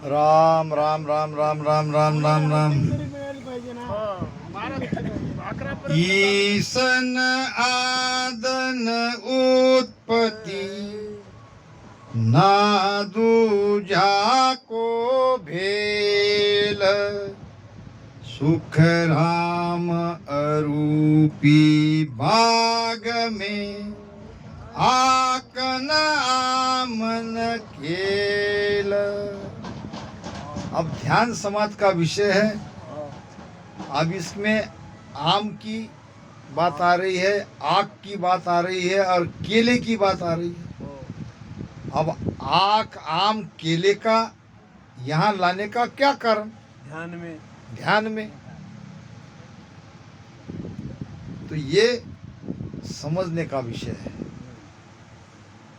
राम राम राम राम राम राम राम राम. ईसन आदन उत्पत्ति ना दूजा को भेल. सुख राम अरूपी बाग में आकन आमन खेल. अब ध्यान समाज का विषय है. अब इसमें आम की बात आ रही है, आक की बात आ रही है और केले की बात आ रही है. अब आक आम केले का यहाँ लाने का क्या कारण? ध्यान में. तो ये समझने का विषय है.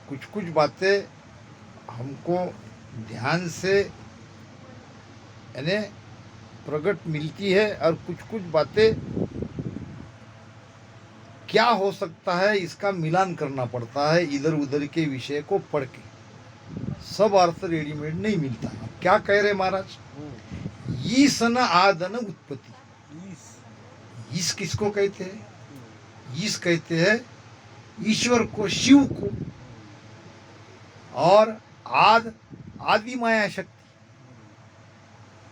कुछ कुछ बातें हमको ध्यान से यानी प्रकट मिलती है और कुछ कुछ बातें क्या हो सकता है इसका मिलान करना पड़ता है. इधर उधर के विषय को पढ़ के सब अर्थ रेडीमेड नहीं मिलता. क्या कह रहे महाराज? ईसन आदन उत्पत्ति. ईस किसको कहते हैं? ईस कहते हैं ईश्वर को, शिव को. और आदि माया शक्ति.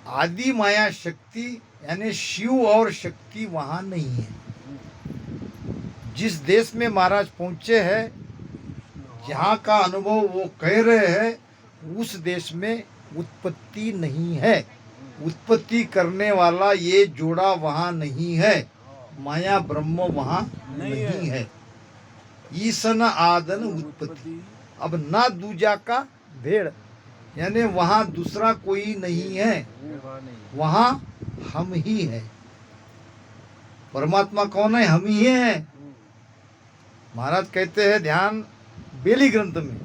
आदि माया शक्ति यानी शिव और शक्ति वहां नहीं है. जिस देश में महाराज पहुंचे हैं, जहाँ का अनुभव वो कह रहे हैं, उस देश में उत्पत्ति नहीं है. उत्पत्ति करने वाला ये जोड़ा वहां नहीं है. माया ब्रह्म वहां नहीं है. ईसन आदन उत्पत्ति. अब ना दूजा का भेड़ यानी वहां दूसरा कोई नहीं है. वहां हम ही है. परमात्मा कौन है? हम ही है. महाराज कहते हैं ध्यान बेली ग्रंथ में,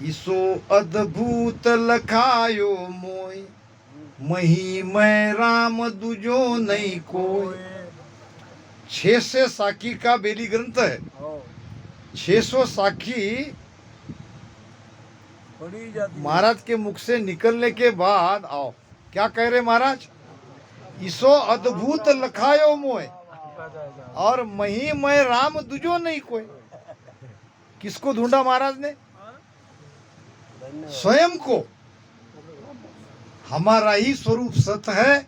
ईसो अद्भुत लखायो मोय, मही मैं राम दुजो नहीं कोय. 600 साखी का बेली ग्रंथ है. 600 साखी महाराज के मुख से निकलने के बाद आओ क्या कह रहे महाराज? ईसो अद्भुत लखायो मोय और मही मैं राम दुजो नहीं कोई. किसको ढूंढा महाराज ने? स्वयं को. हमारा ही स्वरूप सत्य है.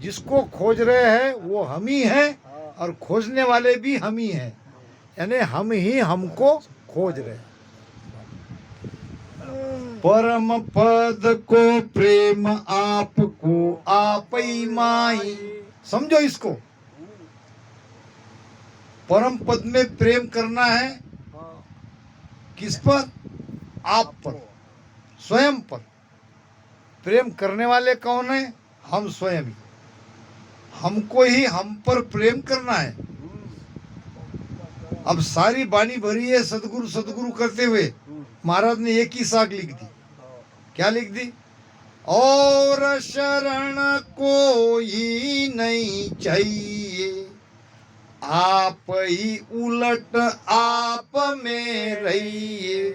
जिसको खोज रहे हैं वो हम ही हैं और खोजने वाले भी हम ही हैं. यानी हम ही हमको खोज रहे हैं. परम पद को प्रेम आपको आपई माई. समझो इसको. परम पद में प्रेम करना है. किस पर? आप पर, स्वयं पर. प्रेम करने वाले कौन है? हम स्वयं ही. हमको ही हम पर प्रेम करना है. अब सारी बाणी भरी है सदगुरु सदगुरु करते हुए. महाराज ने एक ही साख लिख दी. क्या लिख दी? और शरण कोई नहीं चाहिए, आप ही उलट आप में रहिए.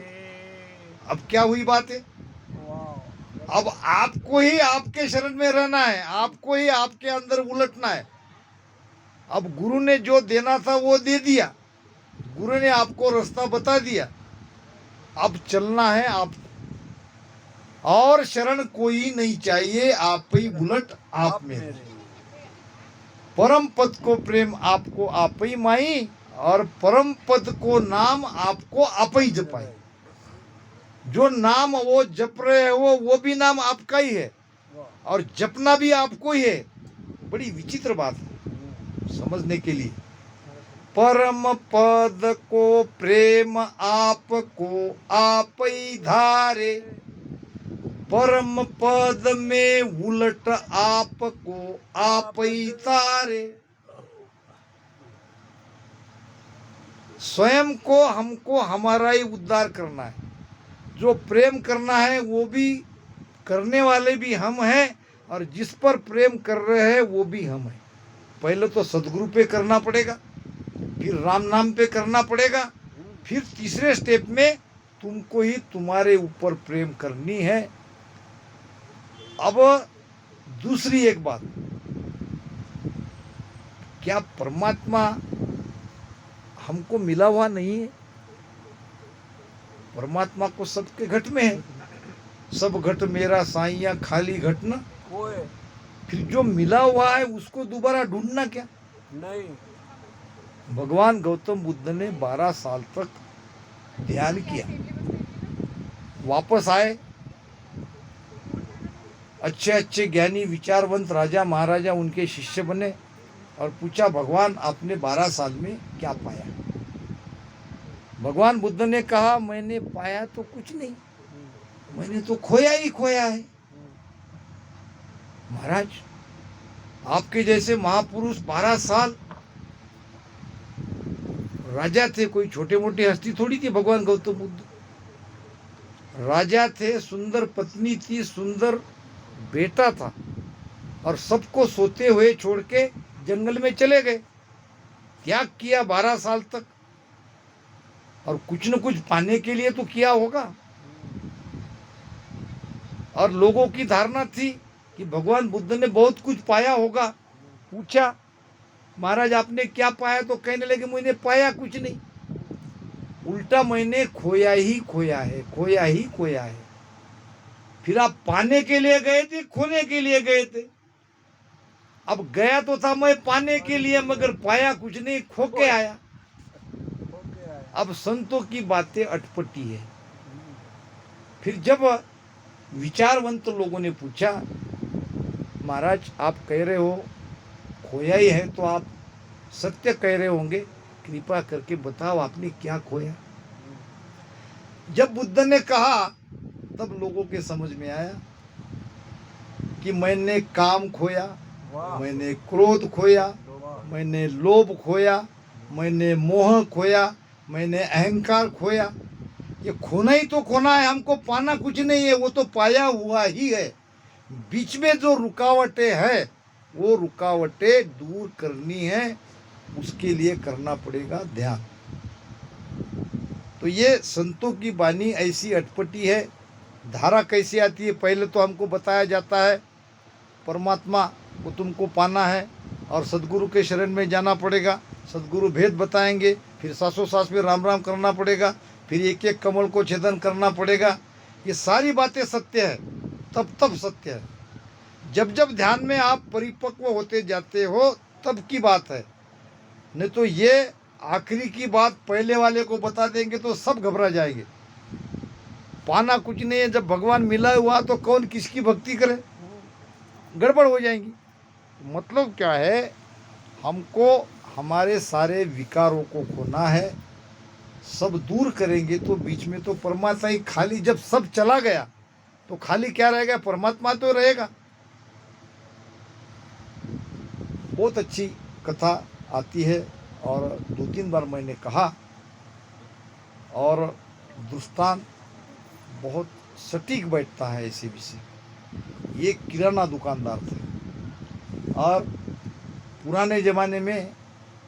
अब क्या हुई बात है? अब आपको ही आपके शरण में रहना है. आपको ही आपके अंदर उलटना है. अब गुरु ने जो देना था वो दे दिया. गुरु ने आपको रास्ता बता दिया. अब चलना है आप. और शरण कोई नहीं चाहिए, आप ही उलट आप में. परम पद को प्रेम आपको आप ही माई और परम पद को नाम आपको आप ही जपाई. जो नाम वो जप रहे हो वो भी नाम आपका ही है और जपना भी आपको ही है. बड़ी विचित्र बात है समझने के लिए. परम पद को प्रेम आपको आप ही धारे, परम पद में उलट आपको आप ही तारे. स्वयं को हमको हमारा ही उद्धार करना है. जो प्रेम करना है वो भी करने वाले भी हम हैं और जिस पर प्रेम कर रहे हैं वो भी हम हैं. पहले तो सदगुरु पे करना पड़ेगा, फिर राम नाम पे करना पड़ेगा, फिर तीसरे स्टेप में तुमको ही तुम्हारे ऊपर प्रेम करनी है. अब दूसरी एक बात, क्या परमात्मा हमको मिला हुआ नहीं है? परमात्मा को सबके घट में है। सब घट मेरा साईया खाली घट न कोई फिर जो मिला हुआ है उसको दोबारा ढूंढना क्या? नहीं। भगवान गौतम बुद्ध ने 12 साल तक ध्यान किया, वापस आए, अच्छे अच्छे ज्ञानी विचारवंत राजा महाराजा उनके शिष्य बने और पूछा, भगवान आपने 12 साल में क्या पाया? भगवान बुद्ध ने कहा, मैंने पाया तो कुछ नहीं, मैंने तो खोया ही खोया है। महाराज, आपके जैसे महापुरुष 12 साल राजा थे, कोई छोटे मोटी हस्ती थोड़ी थी। भगवान गौतम बुद्ध राजा थे, सुंदर पत्नी थी, सुंदर बेटा था, और सबको सोते हुए छोड़ के जंगल में चले गए, त्याग किया 12 साल तक, और कुछ न कुछ पाने के लिए तो किया होगा। और लोगों की धारणा थी कि भगवान बुद्ध ने बहुत कुछ पाया होगा। पूछा, महाराज आपने क्या पाया? तो कहने लगे, मैंने पाया कुछ नहीं, उल्टा मैंने खोया ही खोया है, खोया ही खोया है। फिर आप पाने के लिए गए थे, खोने के लिए गए थे? अब गया तो था मैं पाने के लिए, मगर पाया कुछ नहीं, खो के आया। अब संतों की बातें अटपटी है। फिर जब विचारवंत लोगों ने पूछा, महाराज आप कह रहे हो खोया ही है, तो आप सत्य कह रहे होंगे, कृपा करके बताओ आपने क्या खोया? जब बुद्ध ने कहा तब लोगों के समझ में आया कि मैंने काम खोया, मैंने क्रोध खोया, मैंने लोभ खोया, मैंने मोह खोया, मैंने अहंकार खोया। ये खोना ही तो खोना है, हमको पाना कुछ नहीं है, वो तो पाया हुआ ही है। बीच में जो रुकावटें हैं वो रुकावटें दूर करनी है, उसके लिए करना पड़ेगा ध्यान। तो ये संतों की वाणी ऐसी अटपटी है। धारा कैसी आती है? पहले तो हमको बताया जाता है परमात्मा को तुमको पाना है और सदगुरु के शरण में जाना पड़ेगा, सदगुरु भेद बताएंगे, फिर सासों सास में राम राम करना पड़ेगा, फिर एक एक कमल को छेदन करना पड़ेगा। ये सारी बातें सत्य है, तब तब सत्य है। जब जब ध्यान में आप परिपक्व होते जाते हो तब की बात है, नहीं तो ये आखिरी की बात पहले वाले को बता देंगे तो सब घबरा जाएंगे। पाना कुछ नहीं है, जब भगवान मिला हुआ तो कौन किसकी भक्ति करे, गड़बड़ हो जाएंगी। मतलब क्या है, हमको हमारे सारे विकारों को खोना है, सब दूर करेंगे तो बीच में तो परमात्मा ही खाली। जब सब चला गया तो खाली क्या रहेगा? परमात्मा तो रहेगा। बहुत अच्छी कथा आती है और 2-3 बार मैंने कहा, और दृष्टांत बहुत सटीक बैठता है ऐसे विषय। ये किराना दुकानदार थे और पुराने ज़माने में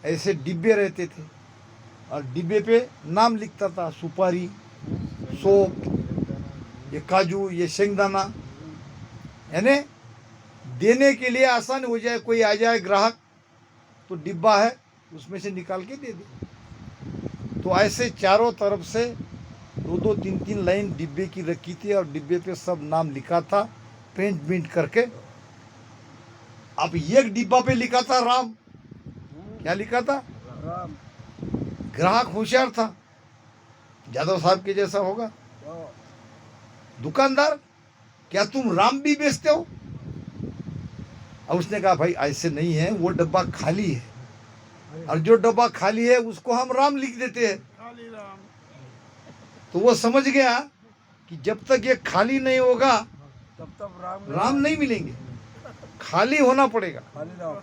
ऐसे डिब्बे रहते थे और डिब्बे पे नाम लिखता था, सुपारी, सौंफ, ये काजू, ये शेंगदाना, यानी देने के लिए आसान हो जाए। कोई आ जाए ग्राहक तो डिब्बा है उसमें से निकाल के दे दे। तो ऐसे चारों तरफ से 2-2, 3-3 लाइन डिब्बे की रखी थी और डिब्बे पे सब नाम लिखा था पेंट करके। अब एक डिब्बा पे लिखा था राम। क्या लिखा था? राम। ग्राहक होशियार था, यादव साहब के जैसा होगा। दुकानदार, क्या तुम राम भी बेचते हो? अब उसने कहा, भाई ऐसे नहीं है, वो डब्बा खाली है और जो डब्बा खाली है उसको हम राम लिख देते हैं। खाली राम। तो वो समझ गया कि जब तक ये खाली नहीं होगा तब तक राम नहीं मिलेंगे, खाली होना पड़ेगा। खाली राम।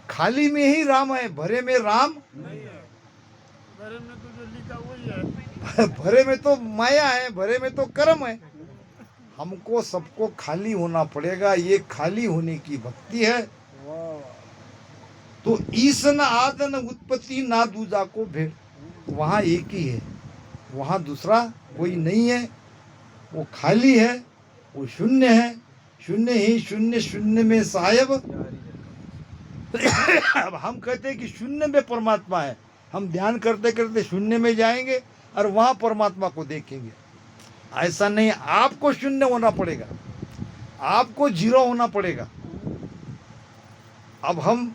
खाली में ही राम है, भरे में राम नहीं है। भरे में तो जो लिखा वही है। भरे में तो माया है, भरे में तो कर्म है। हमको सबको खाली होना पड़ेगा, ये खाली होने की भक्ति है। तो ईसन आदन उत्पत्ति ना दूजा को भेड़, वहाँ एक ही है, वहाँ दूसरा कोई नहीं है। वो खाली है, वो शून्य है, शून्य ही शून्य, शून्य में साहेब। अब हम कहते हैं कि शून्य में परमात्मा है, हम ध्यान करते करते शून्य में जाएंगे और वहां परमात्मा को देखेंगे। ऐसा नहीं, आपको शून्य होना पड़ेगा, आपको जीरो होना पड़ेगा। अब हम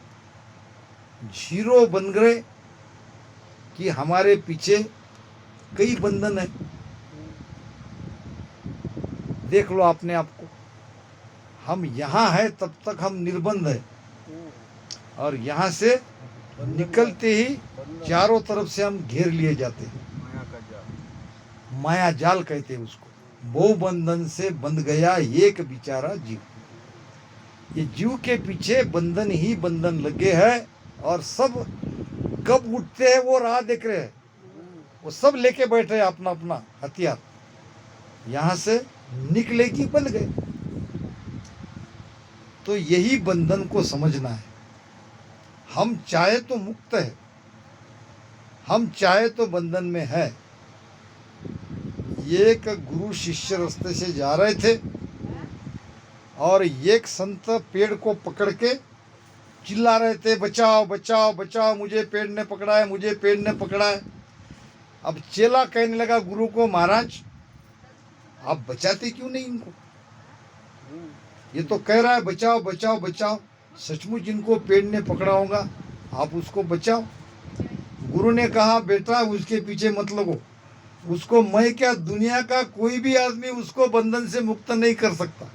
जीरो बन गए कि हमारे पीछे कई बंधन है। देख लो अपने आप को, हम यहाँ है तब तक हम निर्बंध है, और यहाँ से निकलते ही चारों तरफ से हम घेर लिए जाते हैं। माया जाल कहते हैं उसको। बहु बंधन से बंध गया एक बेचारा जीव। ये जीव के पीछे बंधन ही बंधन लगे हैं, और सब कब उठते हैं वो राह देख रहे हैं। वो सब लेके बैठे हैं अपना अपना हथियार, यहाँ से निकले कि बंध गए। तो यही बंधन को समझना है। हम चाहे तो मुक्त है, हम चाहे तो बंधन में है। एक गुरु शिष्य रास्ते से जा रहे थे, और एक संत पेड़ को पकड़ के चिल्ला रहे थे, बचाओ बचाओ बचाओ, मुझे पेड़ ने पकड़ा है, मुझे पेड़ ने पकड़ा है। अब चेला कहने लगा गुरु को, महाराज आप बचाते क्यों नहीं इनको? ये तो कह रहा है बचाओ बचाओ बचाओ, सचमुच इनको पेड़ ने पकड़ा होगा, आप उसको बचाओ। गुरु ने कहा, बेटा उसके पीछे मत लगो, उसको मैं क्या, दुनिया का कोई भी आदमी उसको बंधन से मुक्त नहीं कर सकता,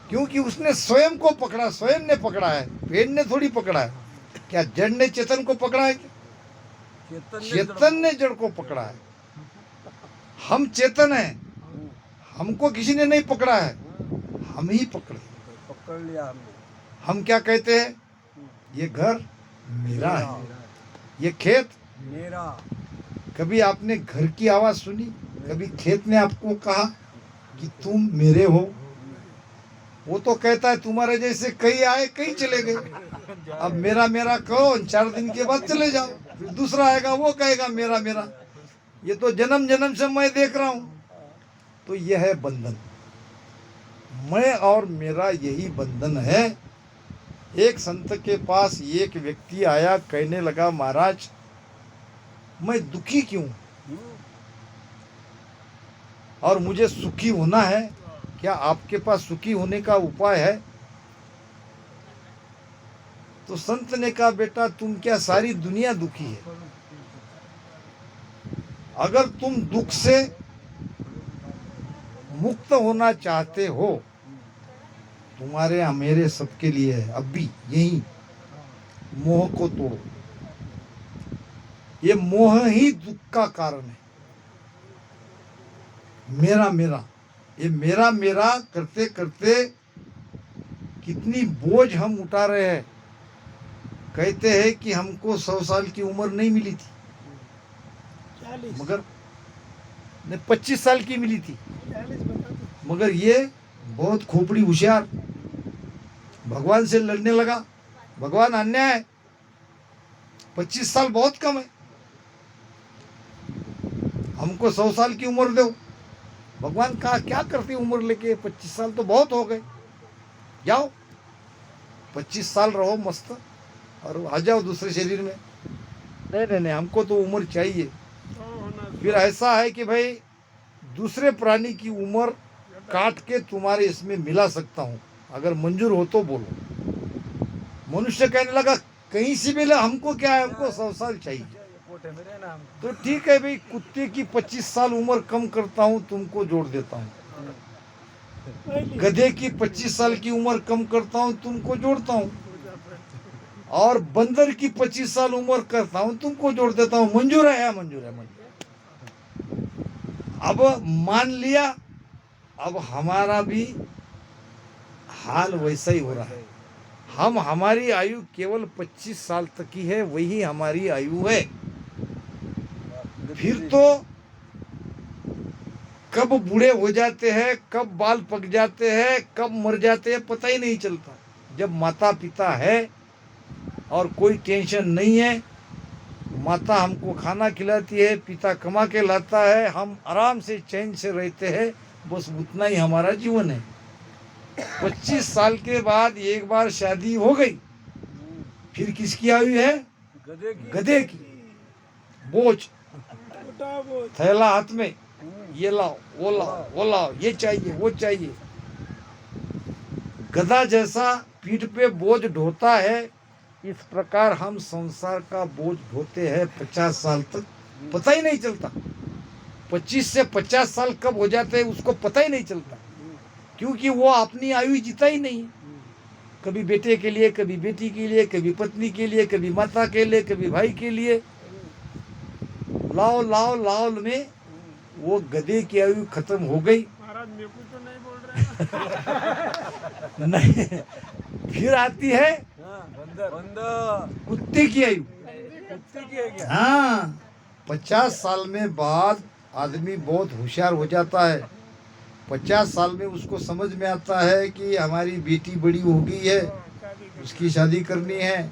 क्योंकि उसने स्वयं को पकड़ा, स्वयं ने पकड़ा है, पेड़ ने थोड़ी पकड़ा है। क्या जड़ ने चेतन को पकड़ा है? चेतन ने जड़ को पकड़ा है। हम चेतन हैं, हमको किसी ने नहीं पकड़ा है, हम ही पकड़ लिया हमने। हम क्या कहते हैं? ये घर मेरा है, ये खेत मेरा। कभी आपने घर की आवाज सुनी? कभी खेत ने आपको कहा कि तुम मेरे हो? वो तो कहता है तुम्हारे जैसे कई आए कई चले गए। अब मेरा मेरा कहो, 4 दिन के बाद चले जाओ, फिर दूसरा आएगा वो कहेगा मेरा मेरा। ये तो जन्म जन्म से मैं देख रहा हूं। तो यह है बंधन, मैं और मेरा यही बंधन है। एक संत के पास एक व्यक्ति आया, कहने लगा, महाराज मैं दुखी क्यों और मुझे सुखी होना है, क्या आपके पास सुखी होने का उपाय है? तो संत ने कहा, बेटा तुम क्या, सारी दुनिया दुखी है। अगर तुम दुख से मुक्त होना चाहते हो, तुम्हारे मेरे सबके लिए है, अब भी यही मोह को तोड़ो। ये मोह ही दुख का कारण है। मेरा मेरा, ये मेरा मेरा करते करते कितनी बोझ हम उठा रहे हैं। कहते हैं कि हमको 100 साल की उम्र नहीं मिली थी, मगर 25 साल की मिली थी, मगर ये बहुत खोपड़ी होशियार, भगवान से लड़ने लगा। भगवान अन्याय है, 25 साल बहुत कम है, हमको 100 साल की उम्र दो। भगवान कहा, क्या करती उम्र लेके, 25 साल तो बहुत हो गए, जाओ 25 साल रहो मस्त और आ जाओ दूसरे शरीर में। नहीं नहीं, हमको तो उम्र चाहिए। फिर ऐसा है कि भाई दूसरे प्राणी की उम्र काट के तुम्हारे इसमें मिला सकता हूँ, अगर मंजूर हो तो बोलो। मनुष्य कहने लगा, कहीं से मिला, हमको क्या है, हमको 100 साल चाहिए। तो ठीक है भाई, कुत्ते की 25 साल उम्र कम करता हूँ, तुमको जोड़ देता हूँ। गधे की 25 साल की उम्र कम करता हूँ, तुमको जोड़ता हूँ। और बंदर की 25 साल उम्र करता हूँ, तुमको जोड़ देता हूँ। मंजूर है, मंजूर है, मंजूर। अब मान लिया, अब हमारा भी हाल वैसा ही हो रहा है। हम, हमारी आयु केवल 25 साल तक की है, वही हमारी आयु है। फिर तो कब बूढ़े हो जाते हैं, कब बाल पक जाते हैं, कब मर जाते हैं, पता ही नहीं चलता। जब माता पिता है और कोई टेंशन नहीं है, माता हमको खाना खिलाती है, पिता कमा के लाता है, हम आराम से चैन से रहते हैं, बस उतना ही हमारा जीवन है। 25 साल के बाद एक बार शादी हो गई, फिर किसकी आयु है? गधे की। बोझ, थैला हाथ में, ये लाओ वो लाओ वो लाओ, ये चाहिए वो चाहिए। गधा जैसा पीठ पे बोझ ढोता है, इस प्रकार हम संसार का बोझ ढोते हैं 50 साल तक, पता ही नहीं चलता। 25 से 50 साल कब हो जाते हैं उसको पता ही नहीं चलता, क्योंकि वो अपनी आयु जीता ही नहीं। कभी बेटे के लिए, कभी बेटी के लिए, कभी पत्नी के लिए, कभी माता के लिए, कभी भाई के लिए, लाओ लाओ लाओ में वो गधे की आयु खत्म हो गई। महाराज मेरे को तो नहीं बोल रहे नहीं, फिर आती है बंदर कुत्ते की आयु। कुत्ते की है क्या? हाँ, 50 साल में बाद आदमी बहुत होशियार हो जाता है। 50 साल में उसको समझ में आता है कि हमारी बेटी बड़ी हो गई है, उसकी शादी करनी है,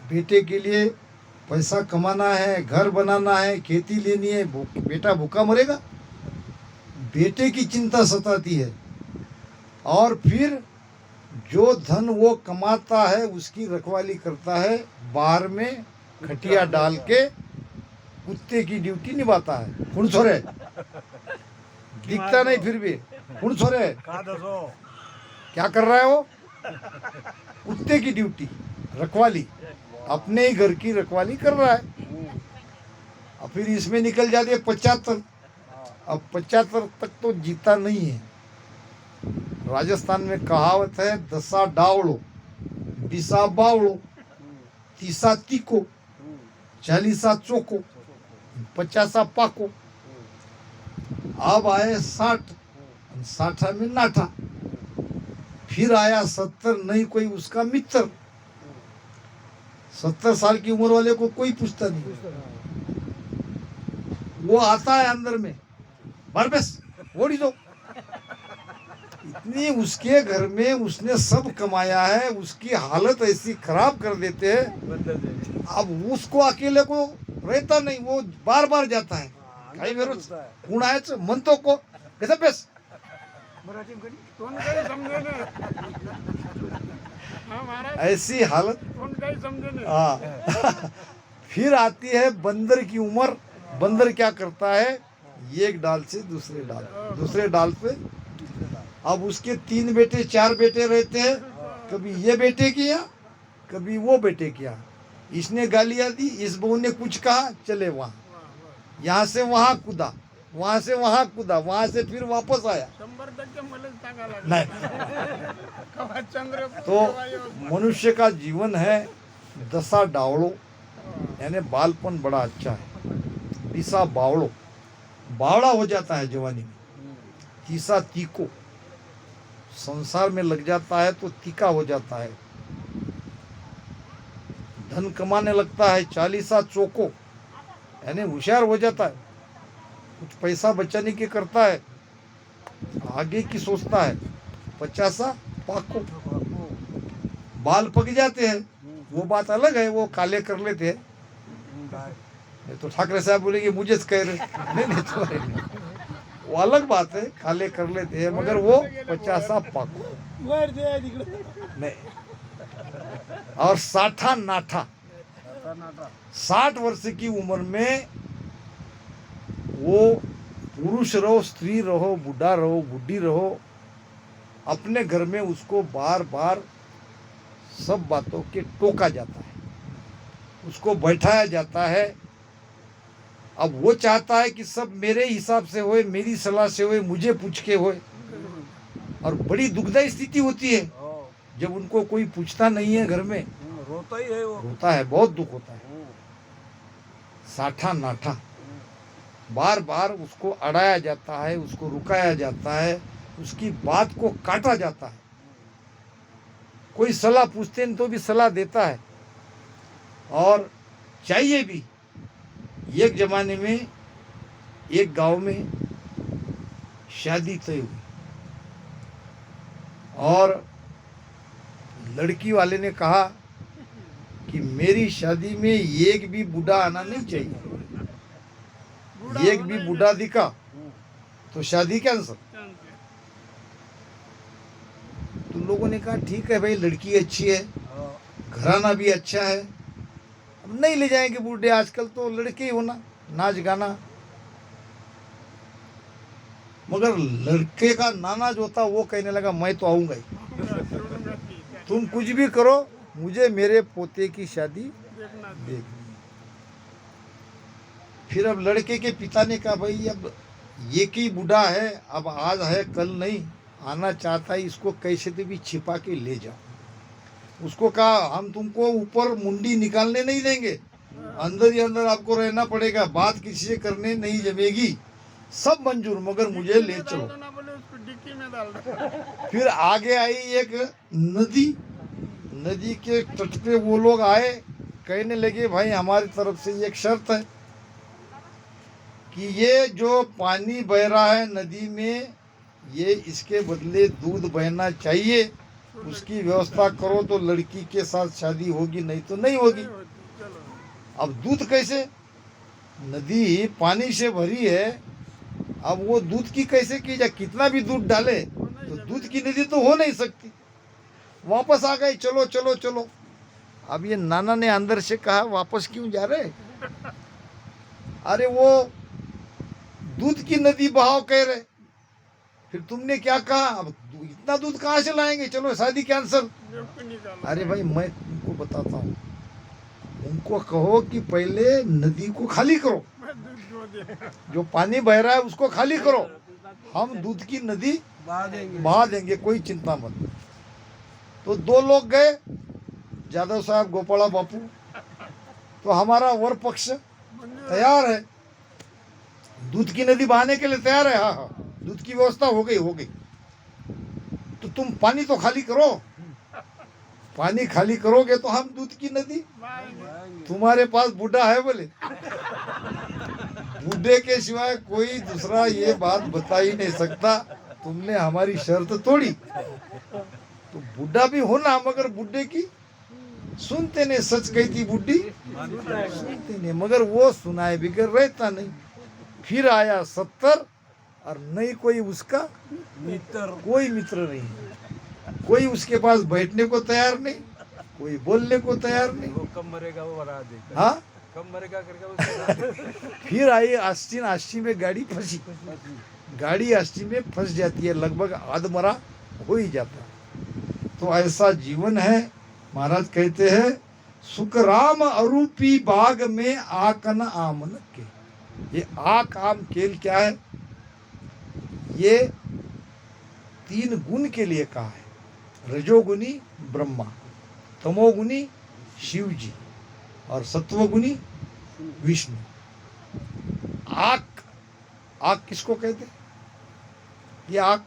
बेटे के लिए पैसा कमाना है, घर बनाना है, खेती लेनी है। बेटा भूखा मरेगा, बेटे की चिंता सताती है। और फिर जो धन वो कमाता है उसकी रखवाली करता है, बाहर में खटिया डाल के कुत्ते की ड्यूटी निभाता है। कौन छोरे दिखता नहीं, फिर भी कौन छोरे क्या कर रहा है वो? कुत्ते की ड्यूटी, रखवाली, अपने ही घर की रखवाली कर रहा है। और फिर इसमें निकल जाती है 75। अब 75 तक तो जीता नहीं है। राजस्थान में कहावत है, 10 डावड़ो, 20 बावड़ो, 30 तीको, 40 चोको, 50 पाको। अब आए 60, 60 में नाठा, फिर आया 70, नहीं कोई उसका मित्र। 70 साल की उम्र वाले को कोई पूछता नहीं, वो आता है अंदर में, बरबस वोड़ी दो। इतनी उसके घर में उसने सब कमाया है, उसकी हालत ऐसी खराब कर देते हैं। अब उसको अकेले को रहता नहीं, वो बार बार जाता है। काही वेळेस कुणाचं म्हणतो को कसं बेस कौन काही समझे नहीं। हाँ महाराज, ऐसी हालत। कौन काही समझे नहीं। हाँ फिर आती है बंदर की उम्र। बंदर क्या करता है? एक डाल से दूसरे डाल, दूसरे डाल पे। अब उसके 3 बेटे 4 बेटे रहते हैं, कभी ये बेटे किया, कभी वो बेटे किया। इसने गालियां दी, इस बहू ने कुछ कहा, चले वहाँ, यहाँ से वहाँ कूदा, वहाँ से वहाँ कूदा, वहाँ से फिर वापस आया। 100% मलाच सांगा लागला। नहीं, कवा चंद्र तो मनुष्य का जीवन है 10 डावड़ो, यानी बालपन बड़ा अच्छा है। 20 बावड़ो, बावड़ा हो जाता है जवानी में। 30 तीको, संसार में लग जाता है तो तीखा हो जाता है, धन कमाने लगता है। 40 चौको, यानी होशियार हो जाता है, कुछ पैसा बचाने की करता है, आगे की सोचता है। 50 पाको, बाल पक जाते हैं, वो बात अलग है, वो काले कर लेते हैं। नहीं तो ठाकरे साहब बोलेंगे मुझे कह रहे, नहीं नहीं तुम्हारे नहीं, वो अलग बात है, काले कर लेते हैं, मगर वो 50 पाको नहीं। और 60 नाठा, 60 वर्ष की उम्र में वो पुरुष रहो, स्त्री रहो, बूढ़ा रहो, बूढ़ी रहो, अपने घर में उसको बार बार सब बातों के टोका जाता है, उसको बैठाया जाता है। अब वो चाहता है कि सब मेरे हिसाब से होए, मेरी सलाह से होए, मुझे पूछ के होए। और बड़ी दुखदायी स्थिति होती है जब उनको कोई पूछता नहीं है घर में, रोता ही है वो, रोता है, बहुत दुख होता है। 60 नाठा, बार बार उसको अड़ाया जाता है, उसको रुकाया जाता है, उसकी बात को काटा जाता है। कोई सलाह पूछते हैं तो भी सलाह देता है, और चाहिए भी। एक जमाने में एक गांव में शादी तय हुई, और लड़की वाले ने कहा कि मेरी शादी में एक भी बूढ़ा आना नहीं चाहिए, एक भी बूढ़ा दिखा तो शादी कैंसिल। उन लोगों ने कहा ठीक है भाई, लड़की अच्छी है, हाँ, घराना भी अच्छा है, अब नहीं ले जाएंगे बूढ़े, आजकल तो लड़के ही होना, नाच गाना। मगर लड़के का नाना जो था वो कहने लगा मैं तो आऊंगा ही, छोड़ूंगा ठीक है, तुम कुछ भी करो, मुझे मेरे पोते की शादी देखना देखनी है। फिर अब लड़के के पिता ने कहा भाई अब ये की बूढ़ा है, अब आज है कल नहीं, आना चाहता है, इसको कैसे तो भी छिपा के ले जाओ। उसको कहा हम तुमको ऊपर मुंडी निकालने नहीं देंगे, अंदर ही अंदर आपको रहना पड़ेगा, बात किसी से करने नहीं जमेगी, सब मंजूर, मगर मुझे ले डिक्की में चलो। डाल दो ना, बोले उसको डिक्की में डाल दो। फिर आगे आई एक नदी, नदी के तट पे वो लोग आए, कहने लगे भाई हमारी तरफ से एक शर्त है कि ये जो पानी बह रहा है नदी में, ये इसके बदले दूध बहना चाहिए, उसकी व्यवस्था करो तो लड़की के साथ शादी होगी, नहीं तो नहीं होगी। चलो अब दूध कैसे, नदी पानी से भरी है, अब वो दूध की कैसे की जाए, कितना भी दूध डाले तो दूध की नदी तो हो नहीं सकती। वापस आ गए, चलो चलो चलो। अब ये नाना ने अंदर से कहा वापस क्यों जा रहे, अरे वो दूध की नदी बहाव कह रहे, फिर तुमने क्या कहा, अब इतना दूध कहाँ से लाएंगे, चलो शादी कैंसल। बेवकूफ निकालो। अरे भाई मैं तुमको बताता हूँ, उनको कहो कि पहले नदी को खाली करो, मैं दूध दो देगा। जो पानी बह रहा है उसको खाली करो, हम दूध की नदी बहा देंगे। बहा देंगे, कोई चिंता मत। तो दो लोग गए, जादव साहब गोपाला बापू, तो हमारा वर पक्ष तैयार है, दूध की नदी बहाने के लिए तैयार है, हाँ हाँ दूध की व्यवस्था हो गई हो गई, तो तुम पानी तो खाली करो, पानी खाली करोगे तो हम दूध की नदी, बाएंगे। तुम्हारे पास बूढ़ा है बोले, बूढ़े के सिवाय कोई दूसरा ये बात बता ही नहीं सकता, तुमने हमारी शर्त तोड़ी, तो बूढ़ा भी होना, मगर बूढ़े की सुनते नहीं, सच कहती बुढ़ी सुनते नहीं, मगर वो सुनाए बिगर रहता नहीं। फिर आया 70 और नहीं कोई उसका मित्र कोई मित्र नहीं, कोई उसके पास बैठने को तैयार नहीं, कोई बोलने को तैयार नहीं। वो कब मरेगा वो बना देगा। हाँ, कब मरेगा करके वो बता देगा। फिर आई आस्तीन, आस्तीन में गाड़ी फंसी, गाड़ी आस्तीन में फंस जाती है, लगभग आधमरा हो ही जाता। तो ऐसा जीवन है। महाराज कहते हैं सुख राम अरूपी बाग में आकन आमन के, ये आक आम केल क्या है, ये 3 गुण के लिए कहा है, रजोगुनी ब्रह्मा, तमोगुनी शिव जी और सत्वगुनी विष्णु। आक, आक किसको कहते हैं, ये आक,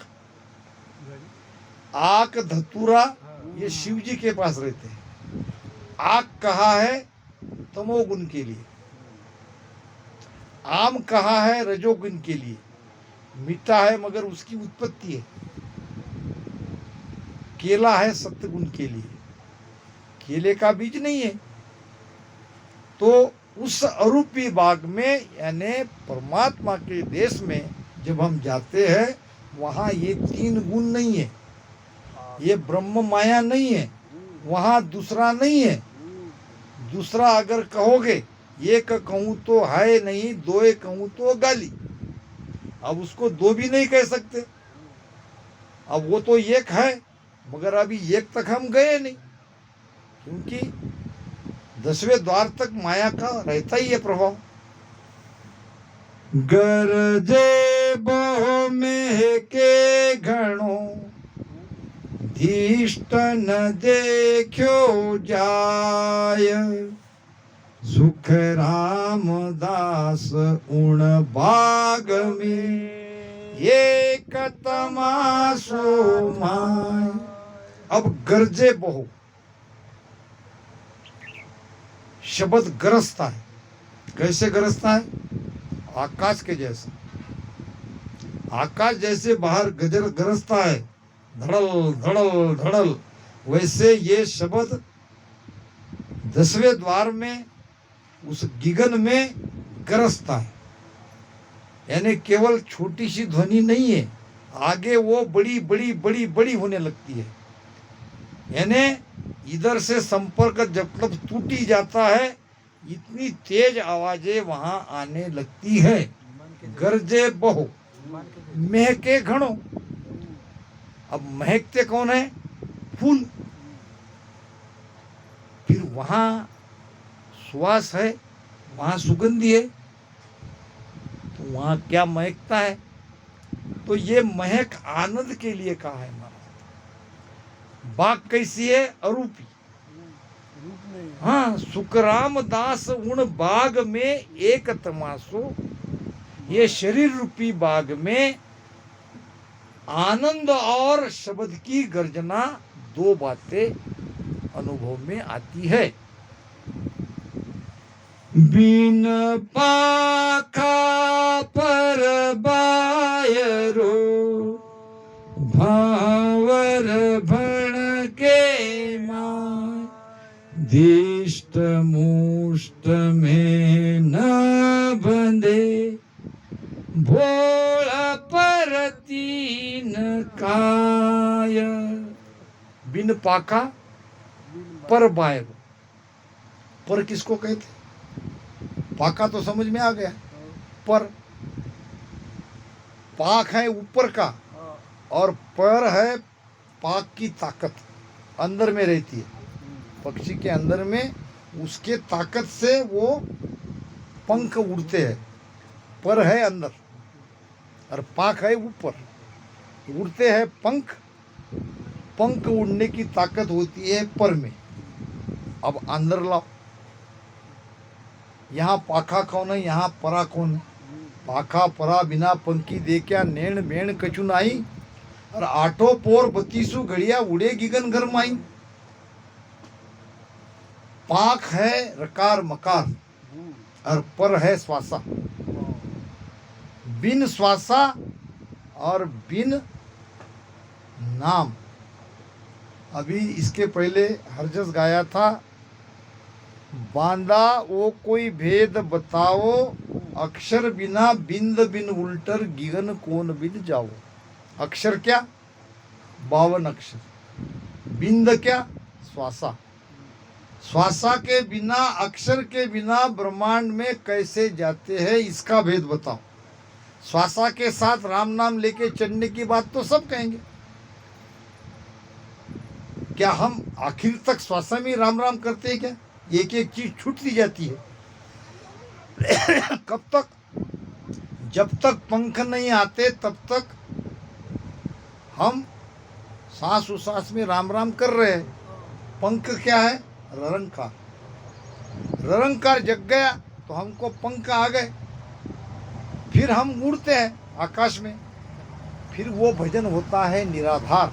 आक धतूरा ये शिव जी के पास रहते हैं। आक कहा है तमोगुण के लिए, आम कहा है रजोगुण के लिए, मीठा है मगर उसकी उत्पत्ति है। केला है सत्वगुण के लिए, केले का बीज नहीं है। तो उस अरूपी बाग में यानी परमात्मा के देश में जब हम जाते हैं, वहाँ ये 3 गुण नहीं है, ये ब्रह्म माया नहीं है, वहाँ दूसरा नहीं है। दूसरा अगर कहोगे, एक कहूँ तो है नहीं, 2 कहूँ तो गाली, अब उसको 2 भी नहीं कह सकते, अब वो तो एक है, मगर अभी एक तक हम गए नहीं, क्योंकि 10वें द्वार तक माया का रहता ही है प्रभाव। गरजे बहु में के घणो धीष्ट न देखो जाय, सुख रामदास उण बाग में एक तमाशो माय। अब गरजे बहु शब्द गरजता है, कैसे गरजता है, आकाश के जैसे, आकाश जैसे बाहर गजर गरजता है, धड़ल धड़ल धड़ल, वैसे ये शब्द 10वें द्वार में उस गिगन में गरजता है। यानी केवल छोटी सी ध्वनि नहीं है, आगे वो बड़ी बड़ी बड़ी बड़ी होने लगती है। यानी इधर से संपर्क जब तक टूटी जाता है इतनी तेज आवाजें वहां आने लगती है। गरजे बहु महके घणो। अब महकते कौन है? फूल। फिर वहां सुवास है, वहां सुगंधी है, तो वहां क्या महकता है? तो ये महक आनंद के लिए कहा है महाराज। बाग कैसी है? अरूपी। रूप नहीं है। हाँ, सुखराम दास उन बाग में एक तमाशो। ये शरीर रूपी बाग में आनंद और शब्द की गर्जना, दो बातें अनुभव में आती है। बिन पाखा पर बायरो भावर भण के माय, दिष्ट मुष्ट में न बंधे, भोला पर तीन काय। बिन पाका पर बायरो। पर किसको कहते? पाका तो समझ में आ गया, पर पाक है ऊपर का हाँ, और पर है पाक की ताकत, अंदर में रहती है। पक्षी के अंदर में उसके ताकत से वो पंख उड़ते हैं। पर है अंदर और पाक है ऊपर, उड़ते हैं पंख। पंख उड़ने की ताकत होती है पर में। अब अंदर लाओ, यहाँ पाखा कौन है, यहाँ परा कौन है? पाखा परा बिना पंखी देखा नैण बेण कछु नाई, और आठो पोर बत्तीसु घड़िया उड़े गिगन घर माई। पाक है रकार मकार और पर है श्वासा। बिन श्वासा और बिन नाम। अभी इसके पहले हरजस गाया था, बांधा वो कोई भेद बताओ, अक्षर बिना बिंद बिन उल्टर गिगन कौन बिन जाओ। अक्षर क्या? 52 अक्षर। बिंद क्या? श्वासा। श्वासा के बिना, अक्षर के बिना ब्रह्मांड में कैसे जाते हैं, इसका भेद बताओ। श्वासा के साथ राम नाम लेके चढ़ने की बात तो सब कहेंगे। क्या हम आखिर तक श्वासा में राम राम करते हैं क्या? एक एक चीज छूटती जाती है। कब तक? जब तक पंख नहीं आते तब तक हम सांस उसास में राम राम कर रहे हैं। पंख क्या है? ररंकार। ररंकार जग गया तो हमको पंख आ गए, फिर हम उड़ते हैं आकाश में। फिर वो भजन होता है निराधार।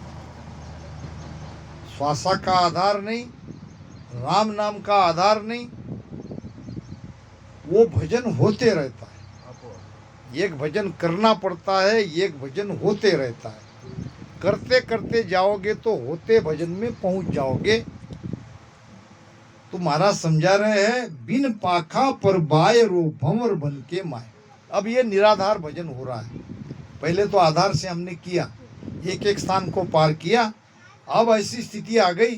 श्वासा का आधार नहीं, राम नाम का आधार नहीं, वो भजन होते रहता है। एक भजन करना पड़ता है, एक भजन होते रहता है। करते करते जाओगे तो होते भजन में पहुंच जाओगे। तो महाराज समझा रहे हैं, बिन पाखा पर बायरो भंवर बन के माए। अब ये निराधार भजन हो रहा है। पहले तो आधार से हमने किया, एक एक स्थान को पार किया। अब ऐसी स्थिति आ गई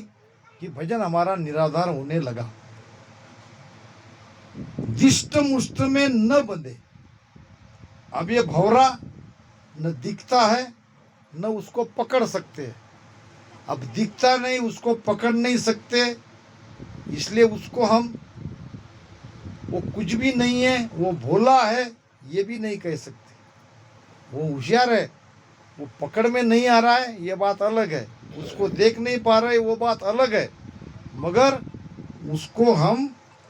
कि भजन हमारा निराधार होने लगा। दिष्ट मुष्ट में न बंधे। अब ये भौरा न दिखता है न उसको पकड़ सकते। अब दिखता नहीं, उसको पकड़ नहीं सकते, इसलिए उसको हम, वो कुछ भी नहीं है, वो भोला है ये भी नहीं कह सकते। वो होशियार है, वो पकड़ में नहीं आ रहा है ये बात अलग है, उसको देख नहीं पा रहे वो बात अलग है, मगर उसको हम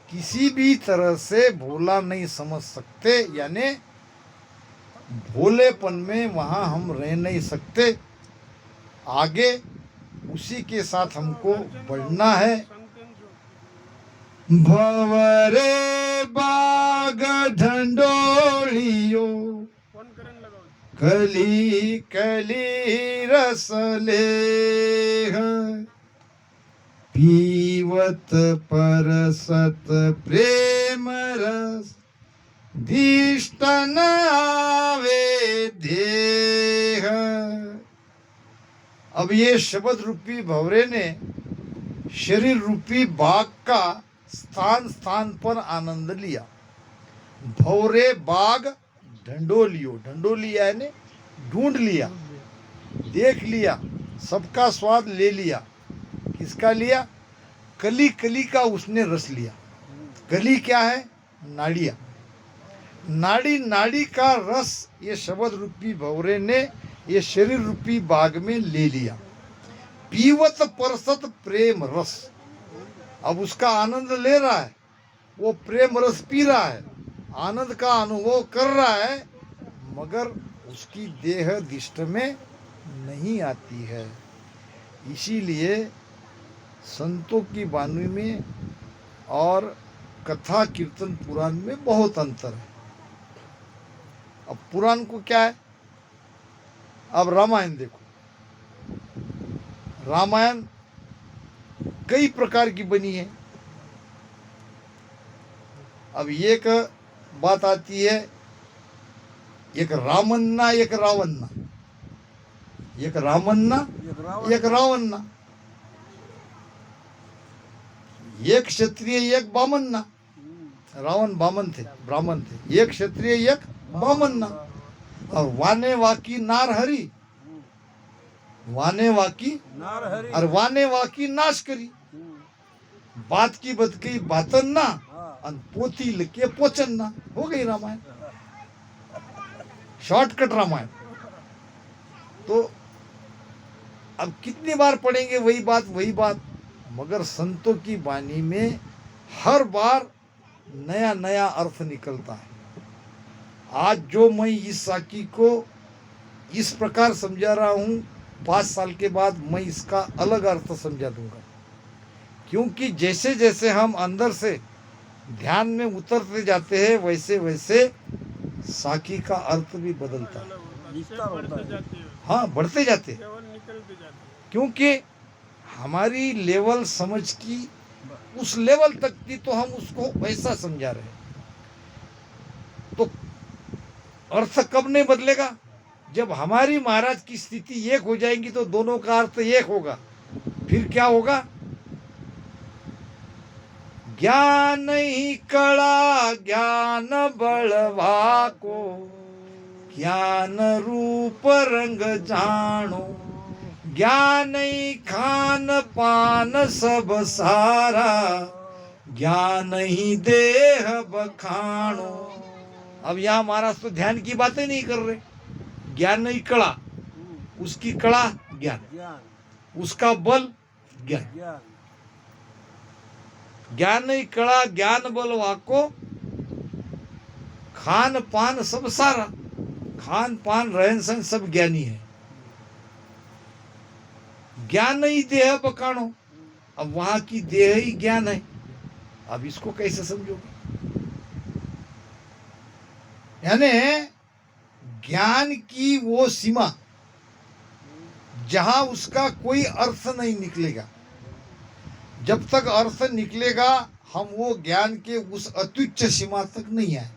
किसी भी तरह से भोला नहीं समझ सकते। यानी भोलेपन में वहाँ हम रह नहीं सकते। आगे उसी के साथ हमको बढ़ना है। भवरे बाग ढंडोलियो फोन करेन लगाओ। कली कली रस ले, पीवत परसत प्रेम रस, दिष्ट न आवे देह। अब ये शब्द रूपी भवरे ने शरीर रूपी बाघ का स्थान स्थान पर आनंद लिया। भौरे बाघ ढंडोलियो, ढंडोलिया यानी ढूंढ लिया, देख लिया, सबका स्वाद ले लिया। किसका लिया? कली कली का उसने रस लिया। कली क्या है? नाड़िया। नाड़ी नाड़ी का रस ये शब्द रूपी भौरे ने ये शरीर रूपी बाग में ले लिया। पीवत परसत प्रेम रस, अब उसका आनंद ले रहा है, वो प्रेम रस पी रहा है, आनंद का अनुभव कर रहा है, मगर उसकी देह दिष्ट में नहीं आती है। इसीलिए संतों की वाणी में और कथा कीर्तन पुराण में बहुत अंतर है। अब पुराण को क्या है? अब रामायण देखो, रामायण कई प्रकार की बनी है। अब एक बात आती है, एक रामन्ना एक रावन्ना, एक रामन्ना एक रावन्ना, एक क्षत्रिय एक बामन्ना। रावण बामन थे, ब्राह्मण थे। एक क्षत्रिय एक बामन्ना। और वाने वाकी नार हरी, वाने वाकी नार हरि और वाने वाकी नाश करी। बात की बत की बातन ना और पोथी लिखे पोचन ना। हो गई रामायण, शॉर्टकट रामायण। तो अब कितनी बार पढ़ेंगे वही बात, मगर संतों की वाणी में हर बार नया नया अर्थ निकलता है। आज जो मैं इस साकी को इस प्रकार समझा रहा हूँ, 5 साल के बाद मैं इसका अलग अर्थ समझा दूंगा। क्योंकि जैसे जैसे हम अंदर से ध्यान में उतरते जाते हैं, वैसे वैसे साकी का अर्थ भी बदलता है। विस्तार होता बढ़ते है। जाते हैं, हाँ, बढ़ते जाते हैं। केवल निकलते जाते हैं। क्योंकि हमारी लेवल समझ की उस लेवल तक थी, तो हम उसको वैसा समझा रहे हैं। तो अर्थ कब नहीं बदलेगा? जब हमारी महाराज की स्थिति एक हो जाएगी तो दोनों का अर्थ एक होगा। फिर क्या होगा? ज्ञान ही कड़ा ज्ञान बलवा को, ज्ञान रूप रंग जानो, ज्ञान ही खान पान सब सारा, ज्ञान ही देह बखानो। अब यहाँ महाराज तो ध्यान की बातें नहीं कर रहे। ज्ञान ही कड़ा, उसकी कड़ा ज्ञान, ज्ञान उसका बल ज्ञान। ज्ञान ज्ञान ही कड़ा ज्ञान बल वाको, खान पान सब सारा। खान पान रहन सहन सब ज्ञानी है। ज्ञान ही देह बकानो, अब वहां की देह ही ज्ञान है। अब इसको कैसे समझोगे? यानी ज्ञान की वो सीमा जहां उसका कोई अर्थ नहीं निकलेगा। जब तक अर्थ निकलेगा, हम वो ज्ञान के उस अत्युच्च सीमा तक नहीं आए।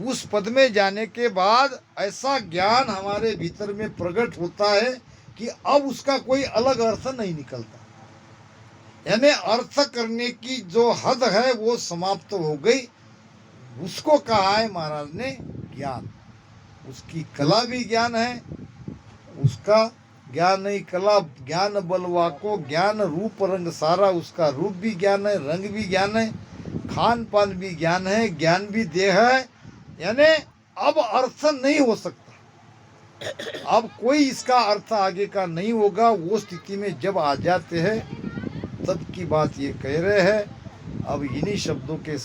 उस पद में जाने के बाद ऐसा ज्ञान हमारे भीतर में प्रकट होता है कि अब उसका कोई अलग अर्थ नहीं निकलता। यानी अर्थ करने की जो हद है वो समाप्त हो गई। उसको कहा है महाराज ने ज्ञान। उसकी कला भी ज्ञान है, उसका ज्ञान ही कला ज्ञान बलवा को, ज्ञान रूप रंग सारा। उसका रूप भी ज्ञान है, रंग भी ज्ञान है, खान पान भी ज्ञान है, ज्ञान भी देह है। यानी अब अर्थ नहीं हो सकता। अब कोई इसका अर्थ आगे का नहीं होगा। वो स्थिति में जब आ जाते हैं तब की बात ये कह रहे हैं। अब इन्हीं शब्दों के